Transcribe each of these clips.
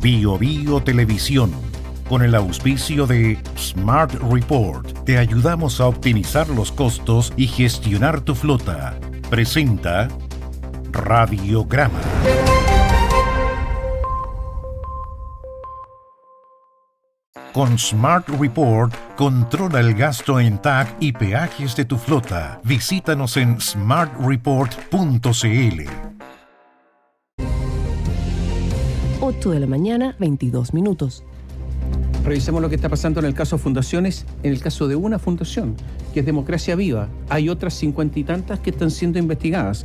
Bio Bio Televisión, con el auspicio de Smart Report, te ayudamos a optimizar los costos y gestionar tu flota. Presenta Radiograma. Con Smart Report, controla el gasto en TAC y peajes de tu flota. Visítanos en smartreport.cl. 8 de la mañana, 22 minutos. Revisemos lo que está pasando en el caso Fundaciones, en el caso de una fundación, que es Democracia Viva. Hay otras 50 y tantas que están siendo investigadas.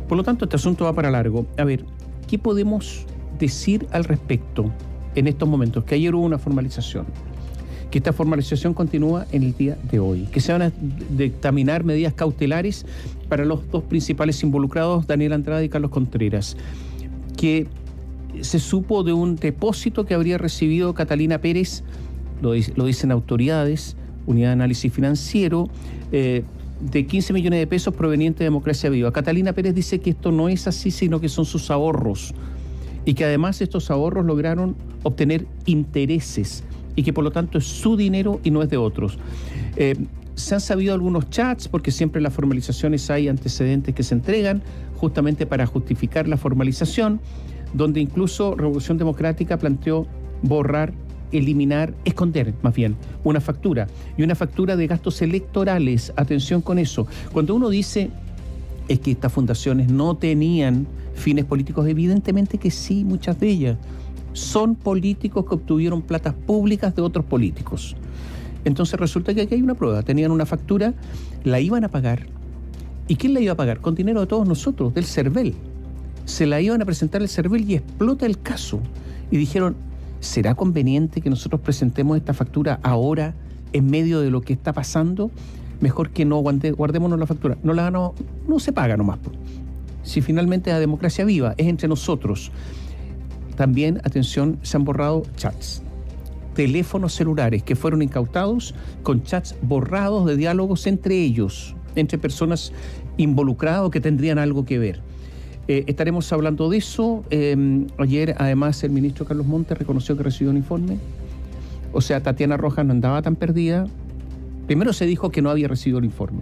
Por lo tanto, este asunto va para largo. A ver, ¿qué podemos decir al respecto en estos momentos? Que ayer hubo una formalización, que esta formalización continúa en el día de hoy, que se van a dictaminar medidas cautelares para los dos principales involucrados, Daniel Andrade y Carlos Contreras, que se supo de un depósito que habría recibido Catalina Pérez, lo dicen autoridades, Unidad de Análisis Financiero, de 15 millones de pesos provenientes de Democracia Viva. Catalina Pérez dice que esto no es así, sino que son sus ahorros, y que además estos ahorros lograron obtener intereses, y que por lo tanto es su dinero y no es de otros. Se han sabido algunos chats, porque siempre en las formalizaciones hay antecedentes que se entregan justamente para justificar la formalización, donde incluso Revolución Democrática planteó borrar, eliminar, esconder más bien, una factura, y una factura de gastos electorales. Atención con eso. Cuando uno dice es que estas fundaciones no tenían fines políticos, evidentemente que sí, muchas de ellas son políticos que obtuvieron platas públicas de otros políticos. Entonces resulta que aquí hay una prueba. Tenían una factura, la iban a pagar. ¿Y quién la iba a pagar? Con dinero de todos nosotros, del CERVEL. Se la iban a presentar al CERVEL y explota el caso. Y dijeron, ¿será conveniente que nosotros presentemos esta factura ahora en medio de lo que está pasando? Mejor que no guardémonos la factura. No se paga nomás. Si finalmente la Democracia Viva es entre nosotros. También, atención, se han borrado chats, teléfonos celulares que fueron incautados con chats borrados de diálogos entre ellos, entre personas involucradas o que tendrían algo que ver. Estaremos hablando de eso. Ayer, además, el ministro Carlos Montes reconoció que recibió un informe. O sea, Tatiana Rojas no andaba tan perdida. Primero se dijo que no había recibido el informe.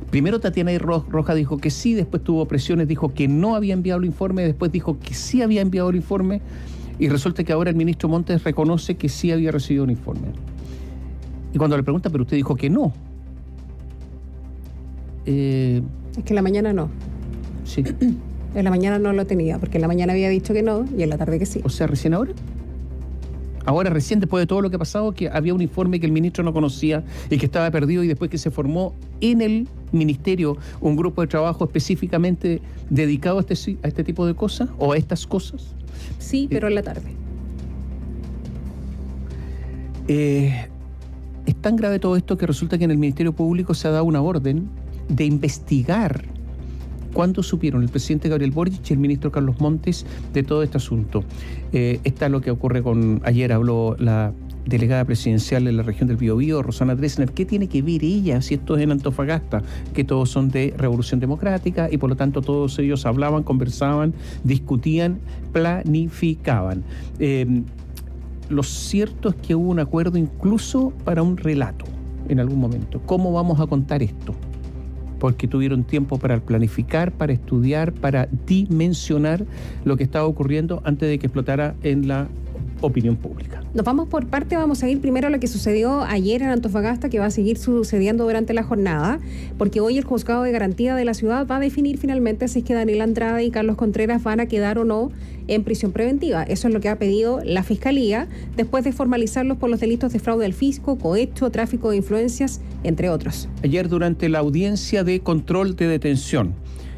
Primero Tatiana Rojas dijo que sí, después tuvo presiones, dijo que no había enviado el informe, después dijo que sí había enviado el informe, y resulta que ahora el ministro Montes reconoce que sí había recibido un informe. Y cuando le pregunta, pero usted dijo que no. Es que en la mañana no. Sí. En la mañana no lo tenía, porque en la mañana había dicho que no y en la tarde que sí. O sea, ¿recién ahora? Ahora recién, después de todo lo que ha pasado, que había un informe que el ministro no conocía y que estaba perdido, y después que se formó en el ministerio un grupo de trabajo específicamente dedicado a este tipo de cosas o a estas cosas. Sí, pero en la tarde. Es tan grave todo esto que resulta que en el Ministerio Público se ha dado una orden de investigar cuándo supieron el presidente Gabriel Boric y el ministro Carlos Montes de todo este asunto. Está lo que ocurre con... Ayer habló la delegada presidencial de la región del Biobío, Rosana Dresner. ¿Qué tiene que ver ella si esto es en Antofagasta? Que todos son de Revolución Democrática y por lo tanto todos ellos hablaban, conversaban, discutían, planificaban. Lo cierto es que hubo un acuerdo incluso para un relato en algún momento. ¿Cómo vamos a contar esto? Porque tuvieron tiempo para planificar, para estudiar, para dimensionar lo que estaba ocurriendo antes de que explotara en la opinión pública. Nos vamos por parte, vamos a ir primero a lo que sucedió ayer en Antofagasta, que va a seguir sucediendo durante la jornada, porque hoy el Juzgado de Garantía de la ciudad va a definir finalmente si es que Daniel Andrade y Carlos Contreras van a quedar o no en prisión preventiva. Eso es lo que ha pedido la Fiscalía, después de formalizarlos por los delitos de fraude al fisco, cohecho, tráfico de influencias, entre otros. Ayer, durante la audiencia de control de detención,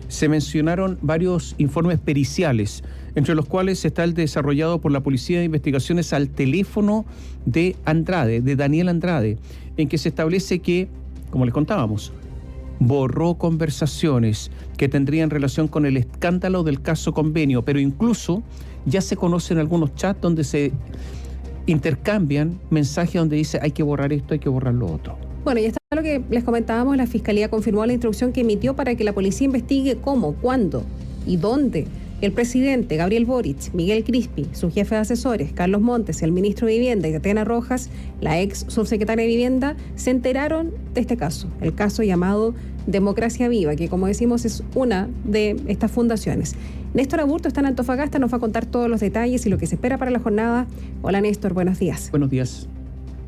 se mencionaron varios informes periciales, entre los cuales está el desarrollado por la Policía de Investigaciones al teléfono de Andrade, de Daniel Andrade, en que se establece que, como les contábamos, borró conversaciones que tendrían relación con el escándalo del caso Convenio, pero incluso ya se conocen algunos chats donde se intercambian mensajes donde dice hay que borrar esto, hay que borrar lo otro. Bueno, y está lo que les comentábamos, la Fiscalía confirmó la instrucción que emitió para que la policía investigue cómo, cuándo y dónde El presidente Gabriel Boric, Miguel Crispi, su jefe de asesores, Carlos Montes, el ministro de Vivienda y Tatiana Rojas, la ex subsecretaria de Vivienda, se enteraron de este caso, el caso llamado Democracia Viva, que como decimos es una de estas fundaciones. Néstor Aburto está en Antofagasta, nos va a contar todos los detalles y lo que se espera para la jornada. Hola Néstor, buenos días. Buenos días.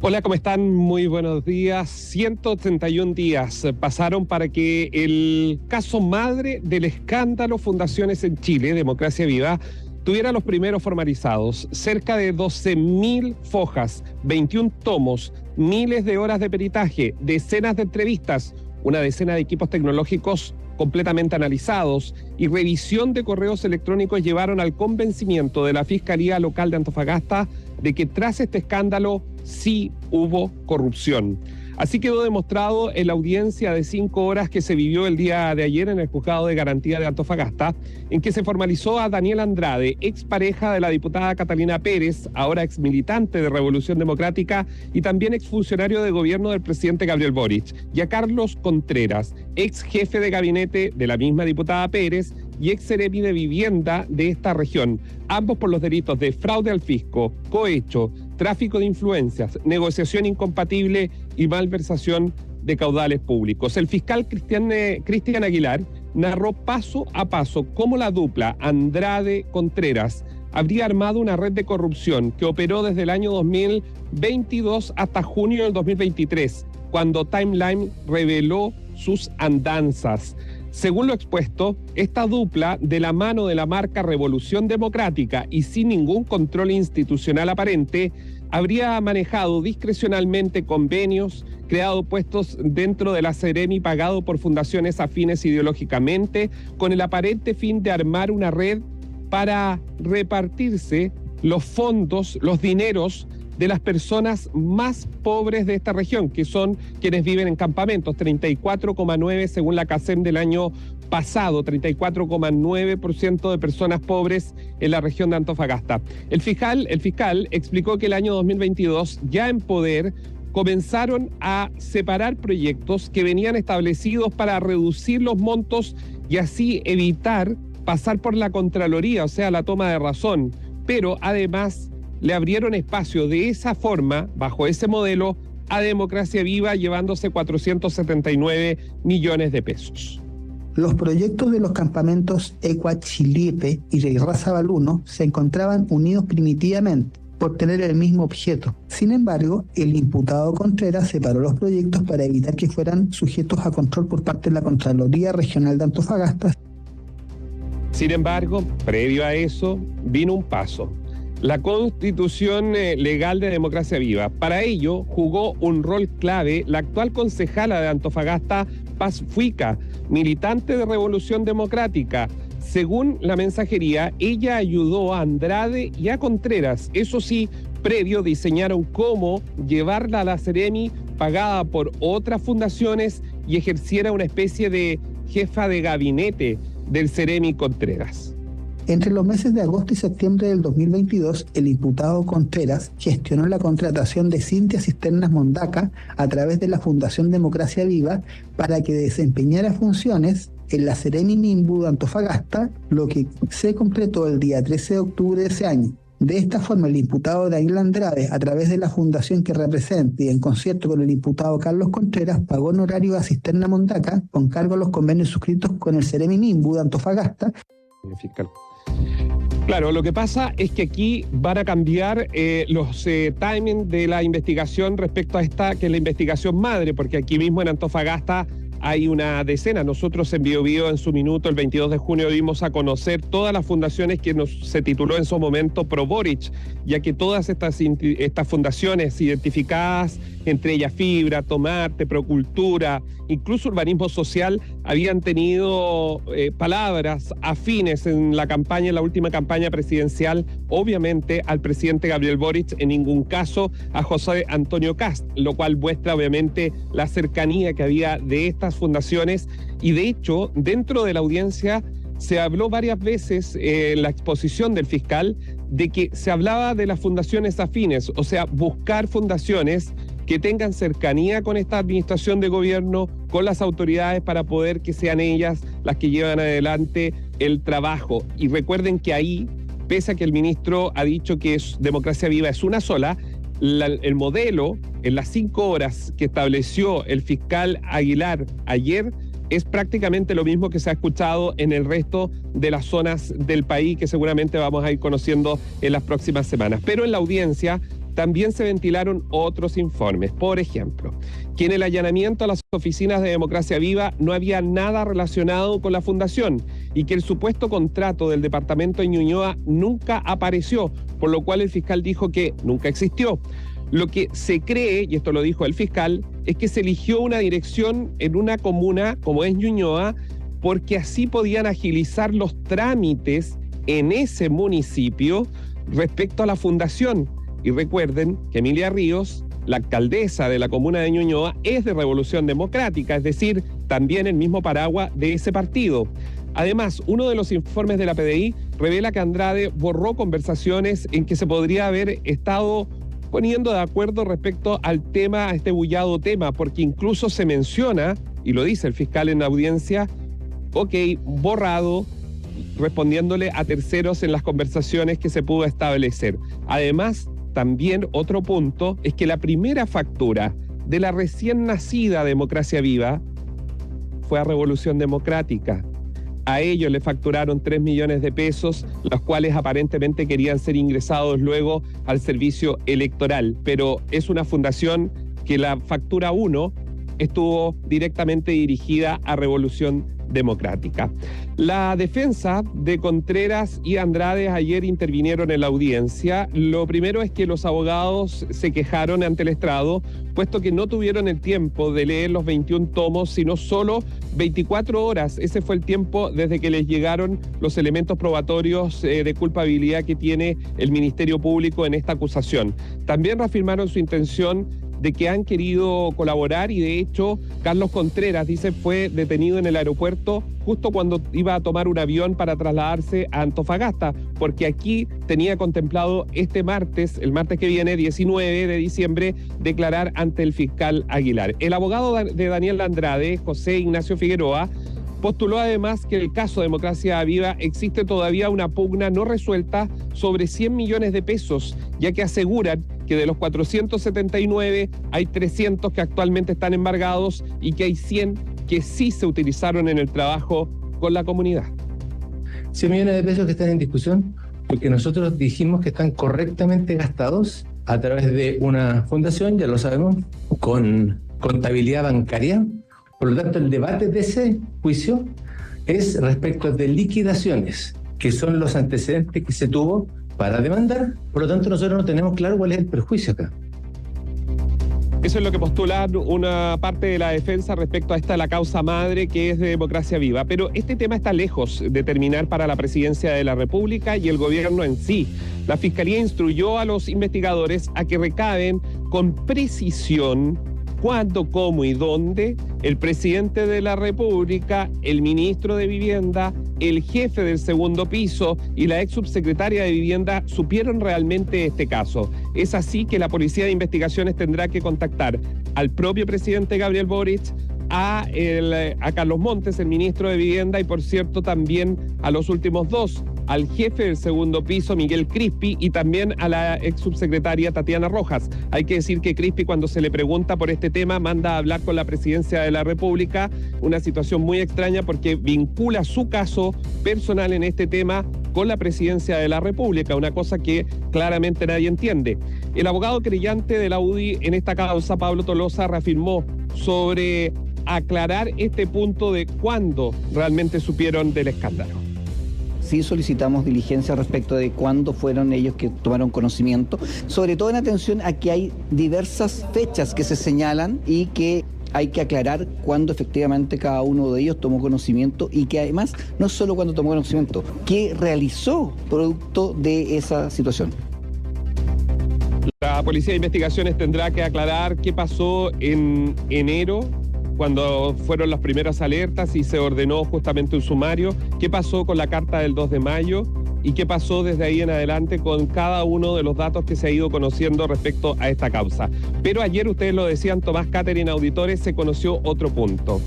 Hola, ¿cómo están? Muy buenos días. 131 días pasaron para que el caso madre del escándalo Fundaciones en Chile, Democracia Viva, tuviera los primeros formalizados. Cerca de 12.000 fojas, 21 tomos, miles de horas de peritaje, decenas de entrevistas, una decena de equipos tecnológicos completamente analizados y revisión de correos electrónicos llevaron al convencimiento de la Fiscalía Local de Antofagasta de que tras este escándalo sí hubo corrupción. Así quedó demostrado en la audiencia de 5 horas que se vivió el día de ayer en el Juzgado de Garantía de Antofagasta, en que se formalizó a Daniel Andrade, expareja de la diputada Catalina Pérez, ahora exmilitante de Revolución Democrática y también exfuncionario de gobierno del presidente Gabriel Boric, y a Carlos Contreras, ex jefe de gabinete de la misma diputada Pérez y ex seremi de vivienda de esta región, ambos por los delitos de fraude al fisco, cohecho, tráfico de influencias, negociación incompatible y malversación de caudales públicos. El fiscal Cristian Aguilar narró paso a paso cómo la dupla Andrade-Contreras habría armado una red de corrupción que operó desde el año 2022 hasta junio del 2023, cuando Timeline reveló sus andanzas. Según lo expuesto, esta dupla, de la mano de la marca Revolución Democrática y sin ningún control institucional aparente, habría manejado discrecionalmente convenios, creado puestos dentro de la Seremi pagado por fundaciones afines ideológicamente, con el aparente fin de armar una red para repartirse los fondos, los dineros de las personas más pobres de esta región, que son quienes viven en campamentos, 34,9% según la CACEM del año pasado, 34,9% de personas pobres en la región de Antofagasta. El fiscal explicó que el año 2022, ya en poder, comenzaron a separar proyectos que venían establecidos para reducir los montos y así evitar pasar por la Contraloría, o sea, la toma de razón, pero además le abrieron espacio de esa forma, bajo ese modelo, a Democracia Viva, llevándose 479 millones de pesos. Los proyectos de los campamentos Ecuachilipe y Reirrazaval se encontraban unidos primitivamente por tener el mismo objeto. Sin embargo, el imputado Contreras separó los proyectos para evitar que fueran sujetos a control por parte de la Contraloría Regional de Antofagasta. Sin embargo, previo a eso, vino un paso: la Constitución Legal de Democracia Viva. Para ello, jugó un rol clave la actual concejala de Antofagasta, Paz Fuica, militante de Revolución Democrática. Según la mensajería, ella ayudó a Andrade y a Contreras. Eso sí, previo diseñaron cómo llevarla a la Seremi, pagada por otras fundaciones, y ejerciera una especie de jefa de gabinete del Seremi Contreras. Entre los meses de agosto y septiembre del 2022, el imputado Contreras gestionó la contratación de Cintia Cisternas Mondaca a través de la Fundación Democracia Viva para que desempeñara funciones en la Seremi Minbu de Antofagasta, lo que se completó el día 13 de octubre de ese año. De esta forma, el imputado Daniel Andrade, a través de la fundación que representa y en concierto con el imputado Carlos Contreras, pagó honorario a Cisterna Mondaca con cargo a los convenios suscritos con el Seremi Minbu de Antofagasta. Fiscal. Claro, lo que pasa es que aquí van a cambiar los timings de la investigación respecto a esta, que es la investigación madre, porque aquí mismo en Antofagasta hay una decena. Nosotros en Biobío, en su minuto, el 22 de junio, dimos a conocer todas las fundaciones que se tituló en su momento Pro Boric, ya que todas estas fundaciones identificadas, entre ellas Fibra, Tomarte, Procultura, incluso Urbanismo Social, habían tenido palabras afines en la última campaña presidencial, obviamente al presidente Gabriel Boric, en ningún caso a José Antonio Kast, lo cual muestra obviamente la cercanía que había de estas fundaciones. Y de hecho, dentro de la audiencia se habló varias veces en la exposición del fiscal de que se hablaba de las fundaciones afines, o sea, buscar fundaciones que tengan cercanía con esta administración de gobierno, con las autoridades, para poder que sean ellas las que llevan adelante el trabajo. Y recuerden que ahí, pese a que el ministro ha dicho que Democracia Viva es una sola, el modelo en las 5 horas que estableció el fiscal Aguilar ayer es prácticamente lo mismo que se ha escuchado en el resto de las zonas del país, que seguramente vamos a ir conociendo en las próximas semanas. Pero en la audiencia también se ventilaron otros informes. Por ejemplo, que en el allanamiento a las oficinas de Democracia Viva no había nada relacionado con la fundación y que el supuesto contrato del departamento de Ñuñoa nunca apareció, por lo cual el fiscal dijo que nunca existió. Lo que se cree, y esto lo dijo el fiscal, es que se eligió una dirección en una comuna como es Ñuñoa porque así podían agilizar los trámites en ese municipio respecto a la fundación. Y recuerden que Emilia Ríos, la alcaldesa de la comuna de Ñuñoa, es de Revolución Democrática, es decir, también el mismo paraguas de ese partido. Además, uno de los informes de la PDI revela que Andrade borró conversaciones en que se podría haber estado poniendo de acuerdo respecto al tema, a este bullado tema, porque incluso se menciona, y lo dice el fiscal en la audiencia, borrado, respondiéndole a terceros en las conversaciones que se pudo establecer. Además, también otro punto es que la primera factura de la recién nacida Democracia Viva fue a Revolución Democrática. A ellos le facturaron 3 millones de pesos, los cuales aparentemente querían ser ingresados luego al servicio electoral. Pero es una fundación que la factura 1 estuvo directamente dirigida a Revolución Democrática. La defensa de Contreras y Andrade ayer intervinieron en la audiencia. Lo primero es que los abogados se quejaron ante el estrado, puesto que no tuvieron el tiempo de leer los 21 tomos, sino solo 24 horas. Ese fue el tiempo desde que les llegaron los elementos probatorios de culpabilidad que tiene el Ministerio Público en esta acusación. También reafirmaron su intención de que han querido colaborar y de hecho Carlos Contreras, dice, fue detenido en el aeropuerto justo cuando iba a tomar un avión para trasladarse a Antofagasta, porque aquí tenía contemplado este martes, el martes que viene, 19 de diciembre, declarar ante el fiscal Aguilar. El abogado de Daniel Andrade, José Ignacio Figueroa, postuló además que en el caso de Democracia Viva existe todavía una pugna no resuelta sobre 100 millones de pesos, ya que aseguran que de los 479 hay 300 que actualmente están embargados y que hay 100 que sí se utilizaron en el trabajo con la comunidad. 100 millones de pesos que están en discusión porque nosotros dijimos que están correctamente gastados a través de una fundación, ya lo sabemos, con contabilidad bancaria. Por lo tanto, el debate de ese juicio es respecto de liquidaciones, que son los antecedentes que se tuvo para demandar. Por lo tanto, nosotros no tenemos claro cuál es el perjuicio acá. Eso es lo que postula una parte de la defensa respecto a la causa madre que es de Democracia Viva. Pero este tema está lejos de terminar para la presidencia de la República y el gobierno en sí. La Fiscalía instruyó a los investigadores a que recaben con precisión cuándo, cómo y dónde el presidente de la República, el ministro de Vivienda, el jefe del segundo piso y la ex subsecretaria de Vivienda supieron realmente este caso. Es así que la Policía de Investigaciones tendrá que contactar al propio presidente Gabriel Boric, a Carlos Montes, el ministro de Vivienda, y por cierto también a los últimos dos, al jefe del segundo piso, Miguel Crispi, y también a la ex subsecretaria Tatiana Rojas. Hay que decir que Crispi, cuando se le pregunta por este tema, manda a hablar con la presidencia de la República, una situación muy extraña porque vincula su caso personal en este tema con la presidencia de la República, una cosa que claramente nadie entiende. El abogado creyente de la UDI en esta causa, Pablo Tolosa, reafirmó sobre aclarar este punto de cuándo realmente supieron del escándalo. Sí solicitamos diligencia respecto de cuándo fueron ellos que tomaron conocimiento, sobre todo en atención a que hay diversas fechas que se señalan y que hay que aclarar cuándo efectivamente cada uno de ellos tomó conocimiento y que además no solo cuándo tomó conocimiento, qué realizó producto de esa situación. La Policía de Investigaciones tendrá que aclarar qué pasó en enero, cuando fueron las primeras alertas y se ordenó justamente un sumario, qué pasó con la carta del 2 de mayo y qué pasó desde ahí en adelante con cada uno de los datos que se ha ido conociendo respecto a esta causa. Pero ayer, ustedes lo decían, Tomás Catherine, auditores, se conoció otro punto.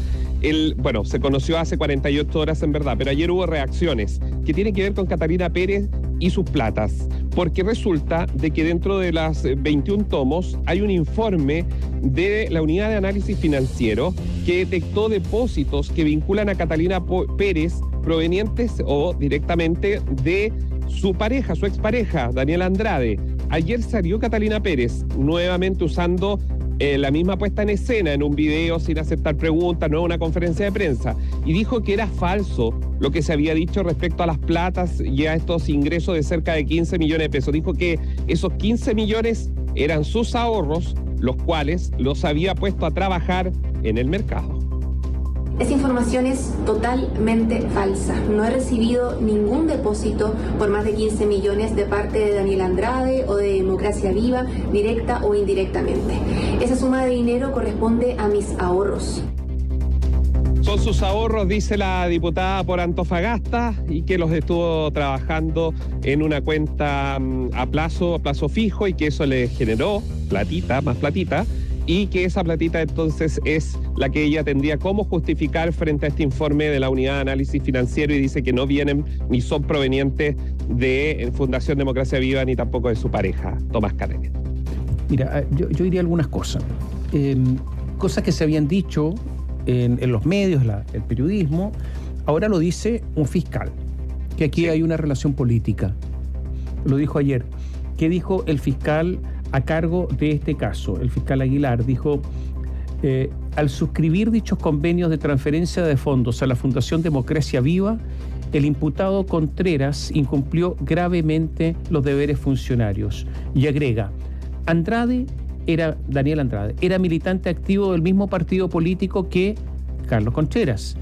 Bueno, se conoció hace 48 horas en verdad, pero ayer hubo reacciones que tienen que ver con Catalina Pérez y sus platas, porque resulta de que dentro de las 21 tomos hay un informe de la Unidad de Análisis Financiero que detectó depósitos que vinculan a Catalina Pérez provenientes o directamente de su pareja, su expareja, Daniela Andrade. Ayer salió Catalina Pérez nuevamente usando la misma puesta en escena en un video sin aceptar preguntas, no una conferencia de prensa, y dijo que era falso lo que se había dicho respecto a las platas y a estos ingresos de cerca de 15 millones de pesos. Dijo que esos 15 millones eran sus ahorros, los cuales los había puesto a trabajar en el mercado. Esa información es totalmente falsa. No he recibido ningún depósito por más de 15 millones de parte de Daniela Andrade o de Democracia Viva, directa o indirectamente. Esa suma de dinero corresponde a mis ahorros. Son sus ahorros, dice la diputada por Antofagasta, y que los estuvo trabajando en una cuenta a plazo fijo, y que eso le generó más platita, y que esa platita entonces es la que ella tendría cómo justificar frente a este informe de la Unidad de Análisis Financiero, y dice que no vienen ni son provenientes de Fundación Democracia Viva ni tampoco de su pareja, Tomás Carreño. Mira, yo diría algunas cosas. Cosas que se habían dicho en los medios, el periodismo, ahora lo dice un fiscal, que aquí hay una relación política. Lo dijo ayer. ¿Qué dijo el fiscal a cargo de este caso? El fiscal Aguilar dijo: al suscribir dichos convenios de transferencia de fondos a la Fundación Democracia Viva, el imputado Contreras incumplió gravemente los deberes funcionarios. Y agrega: Daniel Andrade era militante activo del mismo partido político que Carlos Contreras.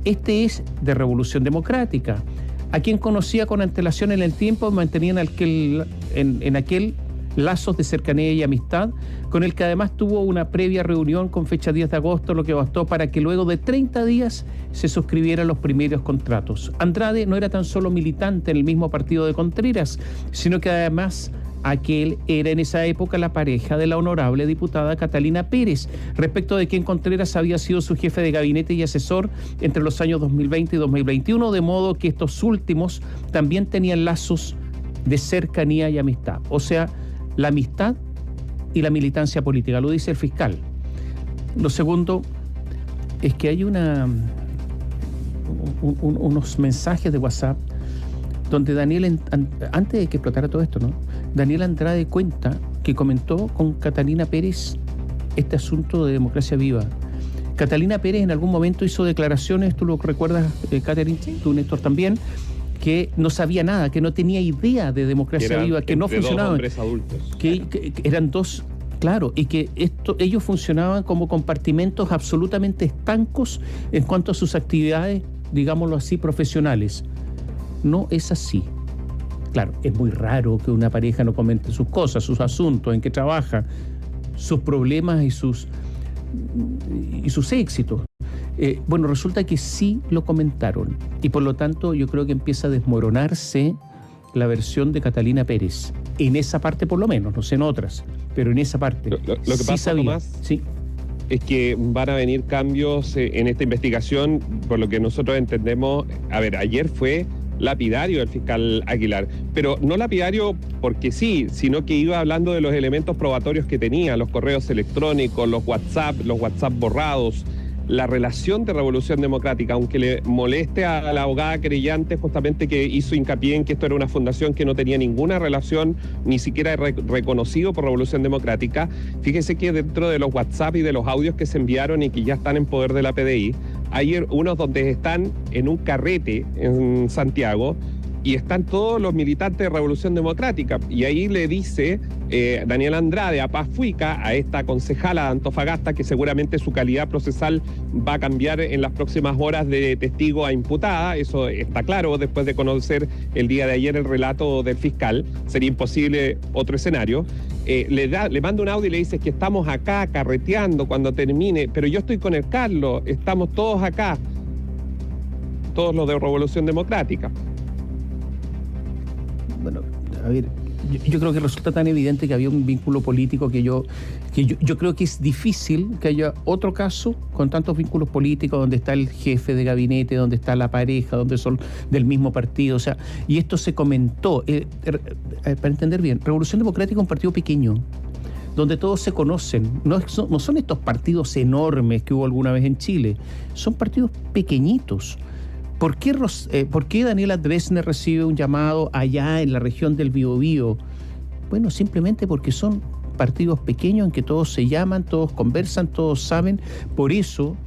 Este es de Revolución Democrática, a quien conocía con antelación en el tiempo, mantenían en aquel lazos de cercanía y amistad, con el que además tuvo una previa reunión con fecha 10 de agosto, lo que bastó para que luego de 30 días se suscribieran los primeros contratos. Andrade no era tan solo militante en el mismo partido de Contreras, sino que además aquel era en esa época la pareja de la honorable diputada Catalina Pérez, respecto de quien Contreras había sido su jefe de gabinete y asesor entre los años 2020 y 2021, de modo que estos últimos también tenían lazos de cercanía y amistad. O sea, la amistad y la militancia política, lo dice el fiscal. Lo segundo es que hay unos mensajes de WhatsApp donde antes de que explotara todo esto, ¿no? Daniel Andrade cuenta que comentó con Catalina Pérez este asunto de Democracia Viva. Catalina Pérez en algún momento hizo declaraciones, tú lo recuerdas, Catherine, tú, Néstor, también, que no sabía nada, que no tenía idea de Democracia Viva, que no funcionaba. Hombres adultos. Que eran dos, claro, y que ellos funcionaban como compartimentos absolutamente estancos en cuanto a sus actividades, digámoslo así, profesionales. No es así. Claro, es muy raro que una pareja no comente sus cosas, sus asuntos, en qué trabaja, sus problemas y sus éxitos. Bueno, resulta que sí lo comentaron, y por lo tanto yo creo que empieza a desmoronarse la versión de Catalina Pérez, en esa parte por lo menos, no sé en otras, pero en esa parte. Lo que pasa, sabía, Tomás, sí, es que van a venir cambios en esta investigación, por lo que nosotros entendemos. A ver, ayer fue lapidario el fiscal Aguilar, pero no lapidario porque sí, sino que iba hablando de los elementos probatorios que tenía, los correos electrónicos, los WhatsApp borrados, la relación de Revolución Democrática, aunque le moleste a la abogada querellante justamente que hizo hincapié en que esto era una fundación que no tenía ninguna relación, ni siquiera reconocido por Revolución Democrática. Fíjese que dentro de los WhatsApp y de los audios que se enviaron y que ya están en poder de la PDI, hay unos donde están en un carrete en Santiago y están todos los militantes de Revolución Democrática. Y ahí le dice Daniel Andrade a Paz Fuica, a esta concejala de Antofagasta, que seguramente su calidad procesal va a cambiar en las próximas horas de testigo a imputada. Eso está claro después de conocer el día de ayer el relato del fiscal. Sería imposible otro escenario. Le manda un audio y le dice que estamos acá carreteando cuando termine, pero yo estoy con el Carlos, estamos todos acá, todos los de Revolución Democrática. bueno, a ver, yo creo que resulta tan evidente que había un vínculo político que yo creo que es difícil que haya otro caso con tantos vínculos políticos, donde está el jefe de gabinete, donde está la pareja, donde son del mismo partido, o sea, y esto se comentó, para entender bien, Revolución Democrática es un partido pequeño, donde todos se conocen, no son estos partidos enormes que hubo alguna vez en Chile, son partidos pequeñitos. ¿Por qué Daniela Dresner recibe un llamado allá en la región del Biobío? Bueno, simplemente porque son partidos pequeños en que todos se llaman, todos conversan, todos saben. Por eso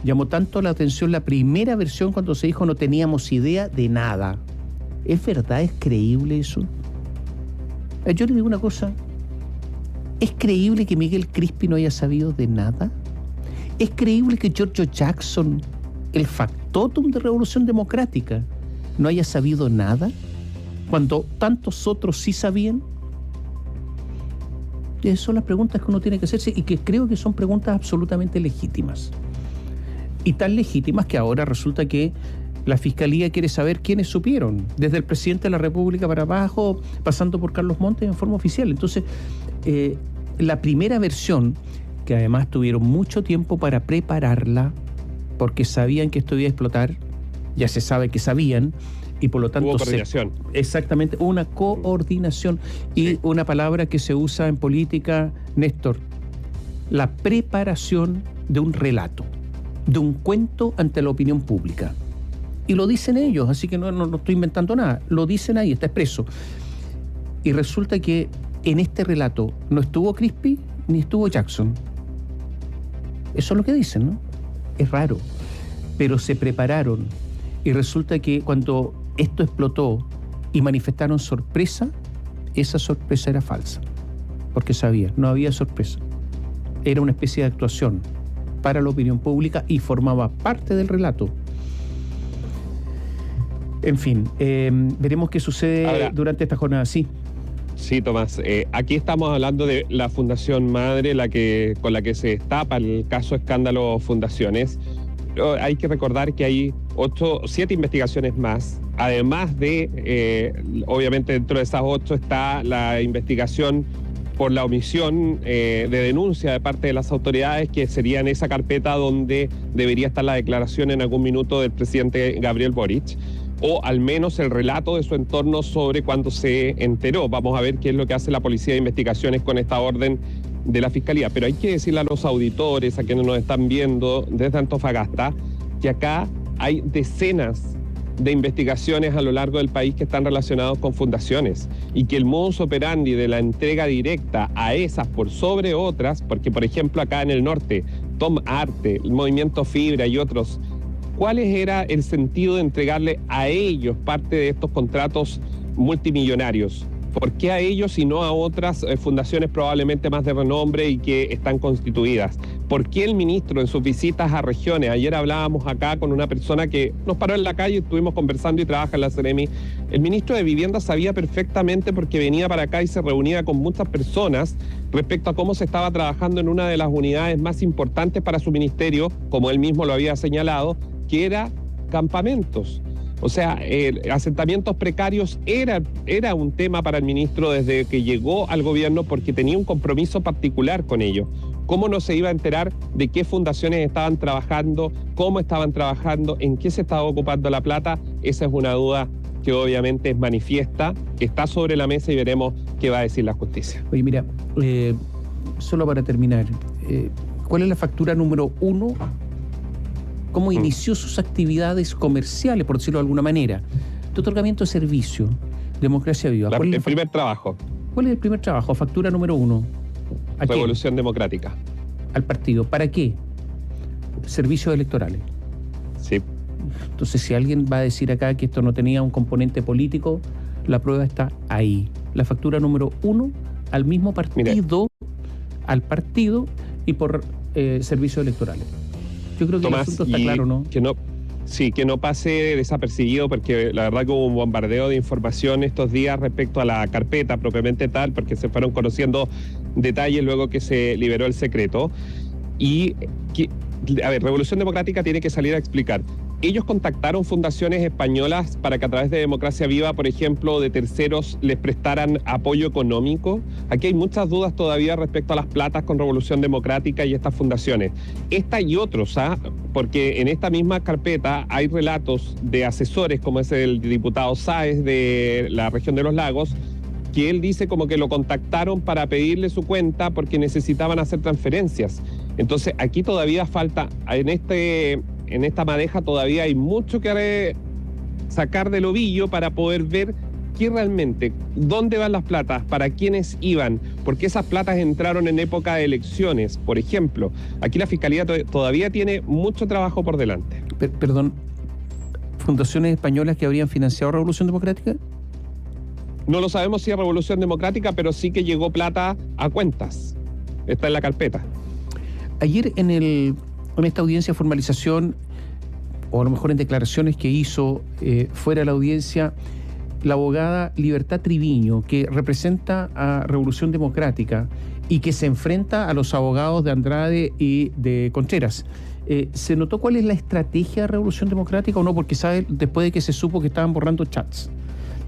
llamó tanto la atención la primera versión cuando se dijo no teníamos idea de nada. ¿Es verdad? ¿Es creíble eso? Yo le digo una cosa. ¿Es creíble que Miguel Crispi no haya sabido de nada? ¿Es creíble que Giorgio Jackson, el factotum de Revolución Democrática, no haya sabido nada cuando tantos otros sí sabían? Esas son las preguntas que uno tiene que hacerse y que creo que son preguntas absolutamente legítimas. Y tan legítimas que ahora resulta que la Fiscalía quiere saber quiénes supieron, desde el presidente de la República para abajo, pasando por Carlos Montes en forma oficial. Entonces, la primera versión, que además tuvieron mucho tiempo para prepararla, porque sabían que esto iba a explotar, ya se sabe que sabían, y por lo tanto... Hubo coordinación. Exactamente, una coordinación. Y sí, una palabra que se usa en política, Néstor, la preparación de un relato, de un cuento ante la opinión pública. Y lo dicen ellos, así que no estoy inventando nada, lo dicen ahí, está expreso. Y resulta que en este relato no estuvo Crispi ni estuvo Jackson. Eso es lo que dicen, ¿no? Es raro, pero se prepararon y resulta que cuando esto explotó y manifestaron sorpresa, esa sorpresa era falsa, porque sabía, no había sorpresa. Era una especie de actuación para la opinión pública y formaba parte del relato. En fin, veremos qué sucede ahora, durante esta jornada. Sí, Tomás. Aquí estamos hablando de la Fundación Madre, con la que se destapa el caso escándalo Fundaciones. Pero hay que recordar que hay 7 investigaciones más. Además de, obviamente dentro de esas 8 está la investigación por la omisión de denuncia de parte de las autoridades, que sería en esa carpeta donde debería estar la declaración en algún minuto del presidente Gabriel Boric, o al menos el relato de su entorno sobre cuándo se enteró. Vamos a ver qué es lo que hace la Policía de Investigaciones con esta orden de la Fiscalía. Pero hay que decirle a los auditores, a quienes nos están viendo desde Antofagasta, que acá hay decenas de investigaciones a lo largo del país que están relacionados con fundaciones, y que el modus operandi de la entrega directa a esas por sobre otras, porque por ejemplo acá en el norte, Tom Arte, el Movimiento Fibra y otros, ¿cuál era el sentido de entregarle a ellos parte de estos contratos multimillonarios? ¿Por qué a ellos y no a otras fundaciones probablemente más de renombre y que están constituidas? ¿Por qué el ministro en sus visitas a regiones? Ayer hablábamos acá con una persona que nos paró en la calle, estuvimos conversando y trabaja en la Seremi. El ministro de Vivienda sabía perfectamente, porque venía para acá y se reunía con muchas personas respecto a cómo se estaba trabajando en una de las unidades más importantes para su ministerio, como él mismo lo había señalado, que era campamentos. O sea, asentamientos precarios era un tema para el ministro desde que llegó al gobierno, porque tenía un compromiso particular con ello. ¿Cómo no se iba a enterar de qué fundaciones estaban trabajando, cómo estaban trabajando, en qué se estaba ocupando la plata? Esa es una duda que obviamente es manifiesta, que está sobre la mesa, y veremos qué va a decir la justicia. Oye, mira, solo para terminar, ¿cuál es la factura número 1? ¿Cómo inició sus actividades comerciales, por decirlo de alguna manera? De otorgamiento de servicio, Democracia Viva. El primer trabajo. ¿Cuál es el primer trabajo? Factura número 1. ¿A Revolución Democrática. Al partido. ¿Para qué? Servicios electorales. Sí. Entonces, si alguien va a decir acá que esto no tenía un componente político, la prueba está ahí. La factura número 1 al mismo partido, al partido y por servicios electorales. Yo creo que Tomás, el asunto está claro, ¿no? Que no pase desapercibido, porque la verdad que hubo un bombardeo de información estos días respecto a la carpeta propiamente tal, porque se fueron conociendo detalles luego que se liberó el secreto. Y, a ver, Revolución Democrática tiene que salir a explicar ellos contactaron fundaciones españolas para que a través de Democracia Viva, por ejemplo, de terceros, les prestaran apoyo económico. Aquí hay muchas dudas todavía respecto a las platas con Revolución Democrática y estas fundaciones. Esta y otros, porque en esta misma carpeta hay relatos de asesores, como es el diputado Sáez de la región de los Lagos, que él dice como que lo contactaron para pedirle su cuenta porque necesitaban hacer transferencias. Entonces, aquí todavía falta, en esta madeja todavía hay mucho que sacar del ovillo para poder ver qué realmente, dónde van las platas, para quiénes iban, porque esas platas entraron en época de elecciones, por ejemplo. Aquí la Fiscalía todavía tiene mucho trabajo por delante. Perdón, ¿fundaciones españolas que habrían financiado Revolución Democrática? No lo sabemos si es Revolución Democrática, pero sí que llegó plata a cuentas. Está en la carpeta. Ayer en esta audiencia de formalización, o a lo mejor en declaraciones que hizo fuera de la audiencia, la abogada Libertad Triviño, que representa a Revolución Democrática y que se enfrenta a los abogados de Andrade y de Contreras, ¿se notó cuál es la estrategia de Revolución Democrática o no? Porque sabe, después de que se supo que estaban borrando chats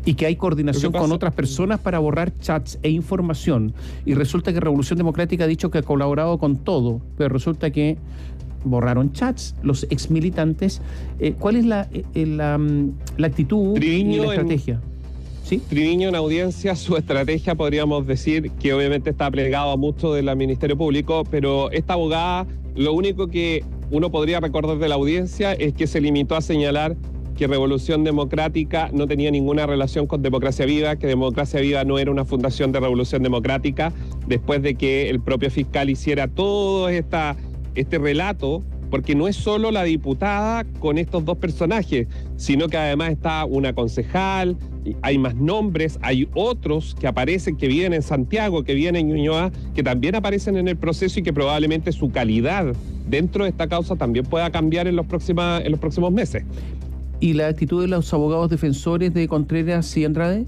y que hay coordinación con otras personas para borrar chats e información, y resulta que Revolución Democrática ha dicho que ha colaborado con todo, pero resulta que borraron chats los exmilitantes. ¿Cuál es la actitud Triviño y la estrategia? ¿Sí? Triviño en audiencia, su estrategia podríamos decir que obviamente está plegado a mucho del Ministerio Público, pero esta abogada, lo único que uno podría recordar de la audiencia es que se limitó a señalar que Revolución Democrática no tenía ninguna relación con Democracia Viva, que Democracia Viva no era una fundación de Revolución Democrática, después de que el propio fiscal hiciera todo este relato, porque no es solo la diputada con estos dos personajes, sino que además está una concejal, hay más nombres, hay otros que aparecen, que viven en Santiago, que viven en Ñuñoa, que también aparecen en el proceso y que probablemente su calidad dentro de esta causa también pueda cambiar en los próximos meses. ¿Y la actitud de los abogados defensores de Contreras y Andrade?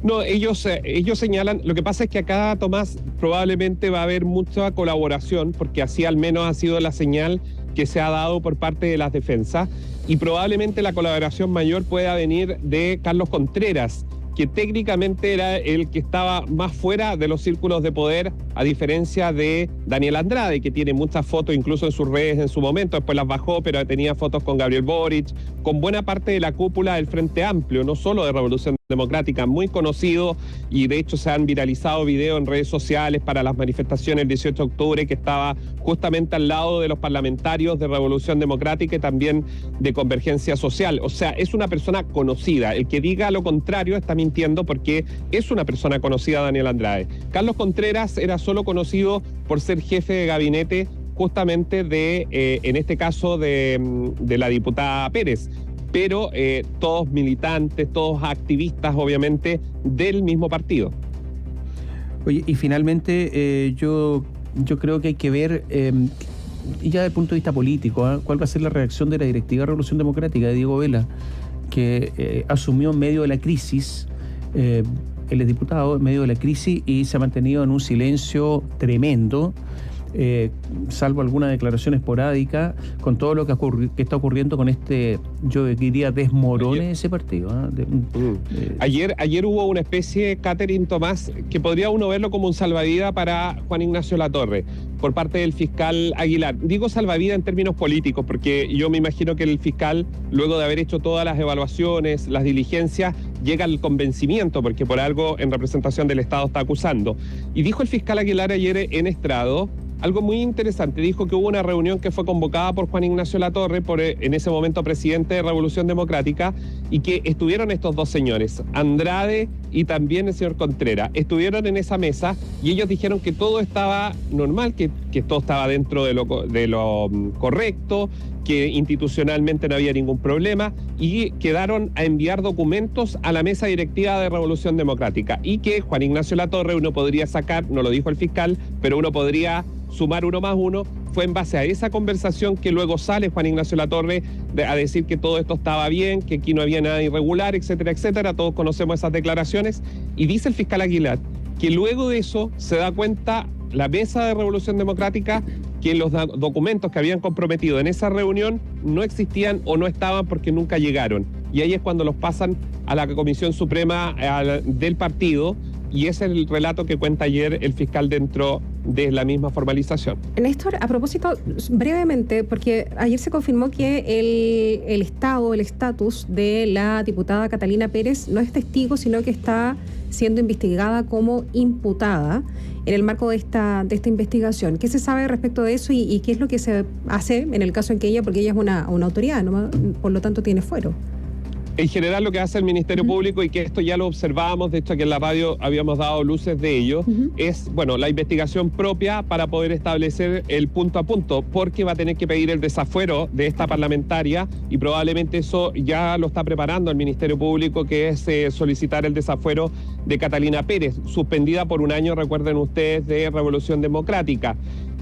No, ellos señalan, lo que pasa es que acá, Tomás, probablemente va a haber mucha colaboración, porque así al menos ha sido la señal que se ha dado por parte de las defensas, y probablemente la colaboración mayor pueda venir de Carlos Contreras, que técnicamente era el que estaba más fuera de los círculos de poder, a diferencia de Daniel Andrade, que tiene muchas fotos incluso en sus redes en su momento, después las bajó, pero tenía fotos con Gabriel Boric, con buena parte de la cúpula del Frente Amplio, no solo de Revolución Democrática, muy conocido, y de hecho se han viralizado videos en redes sociales para las manifestaciones el 18 de octubre, que estaba justamente al lado de los parlamentarios de Revolución Democrática y también de Convergencia Social. O sea, es una persona conocida. El que diga lo contrario está mintiendo, porque es una persona conocida, Daniel Andrade. Carlos Contreras era solo conocido por ser jefe de gabinete justamente en este caso de la diputada Pérez, pero todos militantes, todos activistas, obviamente, del mismo partido. Oye, y finalmente yo creo que hay que ver, y ya desde el punto de vista político, cuál va a ser la reacción de la directiva de Revolución Democrática de Diego Vela, que asumió en medio de la crisis, él es diputado en medio de la crisis y se ha mantenido en un silencio tremendo, salvo alguna declaración esporádica, con todo lo que está ocurriendo con yo diría, desmorone ese partido. Ayer hubo una especie, Catherine, Tomás, que podría uno verlo como un salvavidas para Juan Ignacio Latorre, por parte del fiscal Aguilar. Digo salvavidas en términos políticos, porque yo me imagino que el fiscal, luego de haber hecho todas las evaluaciones, las diligencias, llega al convencimiento, porque por algo en representación del Estado está acusando. Y dijo el fiscal Aguilar ayer en estrado algo muy interesante. Dijo que hubo una reunión que fue convocada por Juan Ignacio Latorre, en ese momento presidente de Revolución Democrática, y que estuvieron estos dos señores, Andrade y también el señor Contreras. Estuvieron en esa mesa y ellos dijeron que todo estaba normal, que todo estaba dentro de lo correcto, que institucionalmente no había ningún problema, y quedaron a enviar documentos a la mesa directiva de Revolución Democrática, y que Juan Ignacio Latorre, uno podría sacar, no lo dijo el fiscal, pero uno podría sumar 1 más 1, fue en base a esa conversación que luego sale Juan Ignacio Latorre a decir que todo esto estaba bien, que aquí no había nada irregular, etcétera, etcétera. Todos conocemos esas declaraciones, y dice el fiscal Aguilar que luego de eso se da cuenta la mesa de Revolución Democrática que los documentos que habían comprometido en esa reunión no existían o no estaban porque nunca llegaron. Y ahí es cuando los pasan a la Comisión Suprema del partido, y ese es el relato que cuenta ayer el fiscal dentro de la misma formalización. Néstor, a propósito, brevemente, porque ayer se confirmó que el estatus de la diputada Catalina Pérez no es testigo, sino que está siendo investigada como imputada en el marco de esta investigación. ¿Qué se sabe respecto de eso y qué es lo que se hace en el caso en que ella, porque ella es una autoridad, ¿no? Por lo tanto tiene fuero? En general, lo que hace el Ministerio Público, y que esto ya lo observábamos, de hecho aquí en la radio habíamos dado luces de ello, es, bueno, la investigación propia para poder establecer el punto a punto, porque va a tener que pedir el desafuero de esta parlamentaria, y probablemente eso ya lo está preparando el Ministerio Público, que es solicitar el desafuero de Catalina Pérez, suspendida por un año, recuerden ustedes, de Revolución Democrática.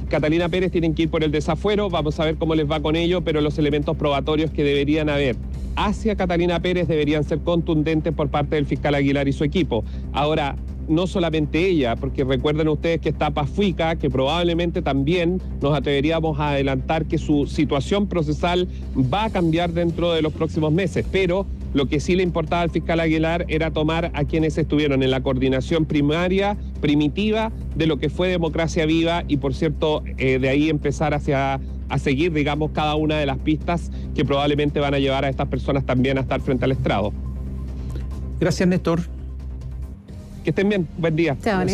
Catalina Pérez tienen que ir por el desafuero, vamos a ver cómo les va con ello, pero los elementos probatorios que deberían haber hacia Catalina Pérez deberían ser contundentes por parte del fiscal Aguilar y su equipo. Ahora, no solamente ella, porque recuerden ustedes que está Pafuica, que probablemente también nos atreveríamos a adelantar que su situación procesal va a cambiar dentro de los próximos meses, pero lo que sí le importaba al fiscal Aguilar era tomar a quienes estuvieron en la coordinación primaria, primitiva, de lo que fue Democracia Viva, y por cierto, de ahí empezar a seguir, digamos, cada una de las pistas que probablemente van a llevar a estas personas también a estar frente al estrado. Gracias, Néstor. Que estén bien, buen día. Chao,